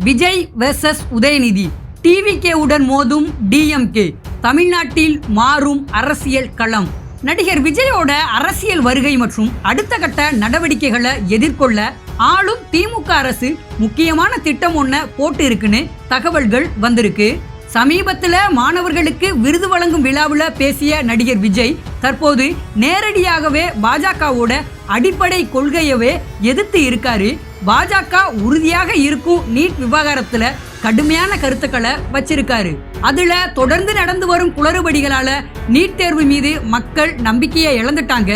Vijay versus Udhayanidhi, டிவிகேவுடன் மோதும் DMK, தமிழ்நாட்டில் மாறும் அரசியல் களம். நடிகர் விஜயோட அரசியல் வருகை மற்றும் அடுத்த கட்ட நடவடிக்கைகளை எதிர்கொள்ள ஆளும் திமுக அரசு முக்கியமான திட்டம் ஒன்ன போட்டு இருக்குன்னு தகவல்கள் வந்திருக்கு. சமீபத்தில் மாணவர்களுக்கு விருது வழங்கும் விழாவில் பேசிய நடிகர் விஜய் தற்போது நேரடியாகவே பாஜகவோட அடிப்படை கொள்கையவே எதிர்த்து இருக்காரு. பாஜக உறுதியாக இருக்கும் நீட் விவகாரத்துல கடுமையான கருத்துக்களை வச்சிருக்காரு. அதுல தொடர்ந்து நடந்து வரும் குளறுபடிகளால நீட் தேர்வு மீது மக்கள் நம்பிக்கையை இழந்துட்டாங்க.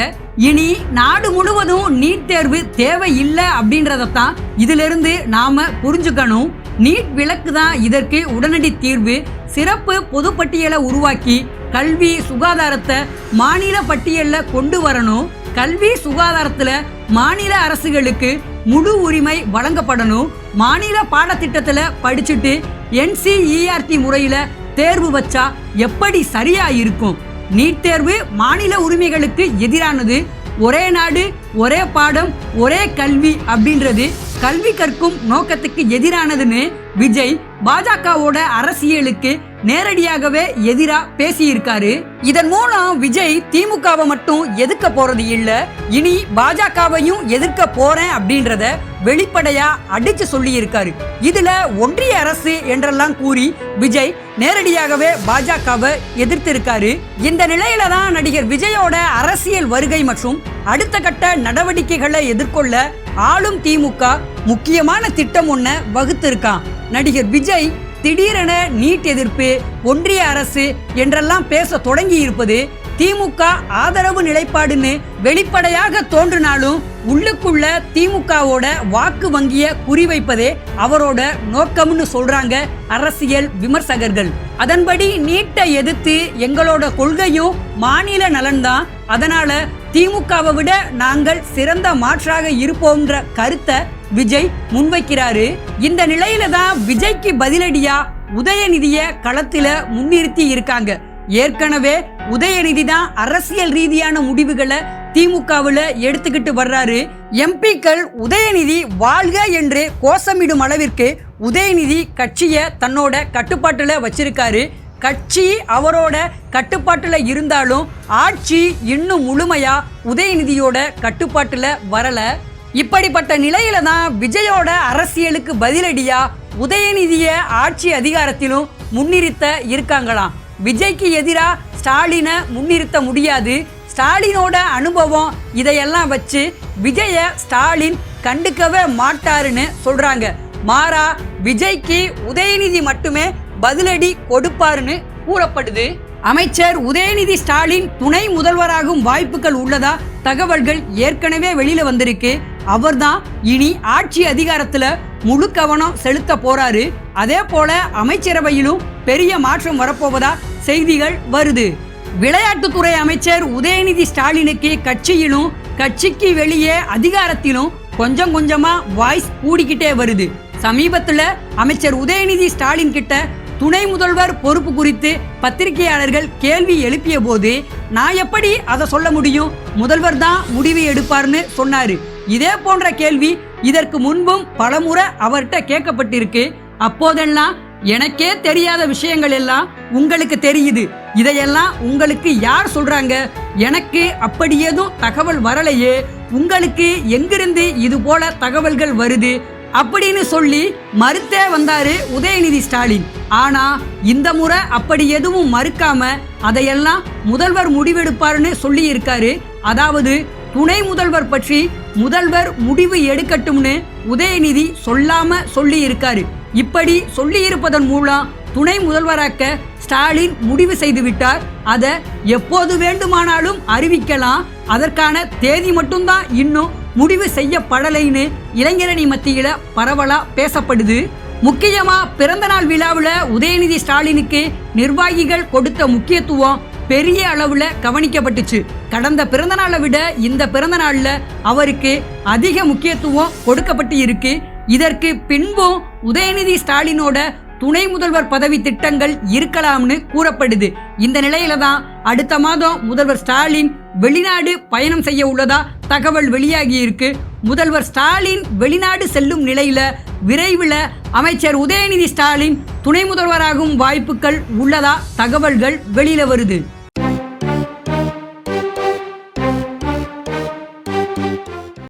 இனி நாடு முழுவதும் நீட் தேர்வு தேவையில்லை அப்படின்றதான் இதுல இருந்து நாம புரிஞ்சுக்கணும். நீட் விலக்கு தான் இதற்கு உடனடி தீர்வு. சிறப்பு பொதுப்பட்டியலை உருவாக்கி கல்வி சுகாதாரத்தை மாநில பட்டியல்ல கொண்டு வரணும். கல்வி சுகாதாரத்துல மாநில அரசுகளுக்கு முழு உரிமை வழங்கப்படணும். மாநில பாடத்திட்டத்துல படிச்சுட்டு NCERT முறையில தேர்வு வச்சா எப்படி சரியா இருக்கும்? நீட் தேர்வு மாநில உரிமைகளுக்கு எதிரானது. ஒரே நாடு ஒரே பாடம் ஒரே கல்வி அப்படின்றது கல்வி கற்கும் நோக்கத்துக்கு எதிரானதுன்னு விஜய் பாஜகவோட அரசியலுக்கு நேரடியாகவே எதிரா பேசியிருக்காரு. இதன் மூலம் விஜய் திமுகவை மட்டும் எதிர்க்க போறது இல்ல, இனி பாஜகவையும் எதிர்க்க போறேன் அப்படின்றத வெளிப்படையா அடிச்சு சொல்லி இருக்காரு. இதுல ஒன்றிய அரசு என்றெல்லாம் கூறி விஜய் நேரடியாகவே பாஜகவை எதிர்த்து இருக்காரு. இந்த நிலையில தான் நடிகர் விஜயோட அரசியல் வருகை மற்றும் அடுத்த கட்ட நடவடிக்கைகளை எதிர்கொள்ள ஆளும் திமுக முக்கியமான திட்டம் ஒன்ன வகுத்திருக்கான். நடிகர் விஜய் திடீரென நீட் எதிர்ப்பு, ஒன்றிய அரசு என்றெல்லாம் பேச தொடங்கி இருப்பது திமுக ஆதரவு நிலைப்பாடுன்னு வெளிப்படையாக தோன்றினாலும் உள்ளுக்குள்ள திமுகவோட வாக்கு வங்கிய குறிவைப்பதே அவரோட நோக்கம்னு சொல்றாங்க அரசியல் விமர்சகர்கள். அதன்படி நீட்டை எதிர்த்து எங்களோட கொள்கையும் மாநில நலன்தான், அதனால திமுகவை விட நாங்கள் சிறந்த மாற்றாக இருப்போம்ன்ற கருத்தை விஜய் முன்வைக்கிறாரு. இந்த நிலையில தான் விஜய்க்கு பதிலடியா உதயநிதிய களத்துல முன்னிறுத்தி இருக்காங்க. ஏற்கனவே உதயநிதி தான் அரசியல் ரீதியான முடிவுகளை திமுகவுல எடுத்துக்கிட்டு வர்றாரு. எம்பிக்கள் உதயநிதி வாழ்க என்று கோஷமிடும் அளவிற்கு உதயநிதி கட்சியை தன்னோட கட்டுப்பாட்டுல வச்சிருக்காரு. கட்சி அவரோட கட்டுப்பாட்டுல இருந்தாலும் ஆட்சி இன்னும் முழுமையா உதயநிதியோட கட்டுப்பாட்டுல வரல. இப்படிப்பட்ட நிலையில தான் விஜயோட அரசியலுக்கு பதிலடியா உதயநிதிய ஆட்சி அதிகாரத்திலும் முன்னிறுத்த இருக்காங்களாம். விஜய்க்கு எதிரா ஸ்டாலினை முன்னிறுத்த முடியாது. ஸ்டாலினோட அனுபவம் இதையெல்லாம் வச்சு விஜய ஸ்டாலின் கண்டுக்கவே மாட்டாருன்னு சொல்றாங்க. மாறா விஜய்க்கு உதயநிதி மட்டுமே பதிலடி கொடுப்பாருன்னு கூறப்படுது. அமைச்சர் உதயநிதி ஸ்டாலின் துணை முதல்வராகும் வாய்ப்புகள் உள்ளதா தகவல்கள் ஏற்கனவே வெளியில வந்திருக்கு. அவர்தான் இனி ஆட்சி அதிகாரத்துல முழு கவனம் செலுத்த போறாரு. அதே போல அமைச்சரவையிலும் பெரிய மாற்றம் வரப்போவதா செய்திகள் வருது. விளையாட்டுத்துறை அமைச்சர் உதயநிதி ஸ்டாலினுக்கு கட்சியிலும் கட்சிக்கு வெளியே அதிகாரத்திலும் கொஞ்சம் கொஞ்சமா வாய்ஸ் கூடிக்கிட்டே வருது. சமீபத்துல அமைச்சர் உதயநிதி ஸ்டாலின் கிட்ட துணை முதல்வர் பொறுப்பு குறித்து பத்திரிகையாளர்கள் கேள்வி எழுப்பிய போது நான் எப்படி அதை சொல்ல முடியும், முதல்வர் தான் முடிவு எடுப்பார்னு சொன்னாரு. இதே போன்ற கேள்வி இதற்கு முன்பும் பலமுறை அவர்கிட்ட கேட்கப்பட்டிருக்கு. அப்போதெல்லாம் எனக்கே தெரியாத விஷயங்கள் எல்லாம் உங்களுக்கு தெரியுது, இதையெல்லாம் உங்களுக்கு யார் சொல்றாங்க, எனக்கு அப்படி ஏதும் தகவல் வரலையே, உங்களுக்கு எங்கிருந்து இது போல தகவல்கள் வருது அப்படின்னு சொல்லி மறுத்தே வந்தாரு உதயநிதி ஸ்டாலின். ஆனா இந்த முறை அப்படி எதுவும் மறுக்காம அதையெல்லாம் முதல்வர் முடிவெடுப்பாருன்னு சொல்லி இருக்காரு. அதாவது துணை முதல்வர் பற்றி முதல்வர் முடிவு எடுக்கட்டும்னு உதயநிதி சொல்லாம சொல்லி இருக்காரு. இப்படி சொல்லி இருப்பதன் மூலம் துணை முதல்வராக்க ஸ்டாலின் முடிவு செய்து விட்டார். அதை எப்போது வேண்டுமானாலும் அறிவிக்கலாம். அதற்கான தேதி மட்டும்தான் இன்னும் முடிவு செய்யப்படலைன்னு இளைஞரணி மத்தியில பரவலா பேசப்படுது. முக்கியமா பிறந்தநாள் விழாவில் உதயநிதி ஸ்டாலினுக்கு நிர்வாகிகள் கொடுத்த முக்கியத்துவம் பெரிய அளவுல கவனிக்கப்பட்டுச்சு. கடந்த பிறந்தநாளை விட இந்த பிறந்தநாள்ல அவருக்கு அதிக முக்கியத்துவம் கொடுக்கப்பட்டு இருக்கு. இதற்கு பின்பும் உதயநிதி ஸ்டாலினோட துணை முதல்வர் பதவி திட்டங்கள் இருக்கலாம்னு கூறப்படுது. இந்த நிலையில தான் அடுத்த மாதம் முதல்வர் ஸ்டாலின் வெளிநாடு பயணம் செய்ய உள்ளதா தகவல் வெளியாகி இருக்கு. முதல்வர் ஸ்டாலின் வெளிநாடு செல்லும் நிலையில விரைவில் அமைச்சர் உதயநிதி ஸ்டாலின் துணை முதல்வராகும் வாய்ப்புகள் உள்ளதா தகவல்கள் வெளியில வருது.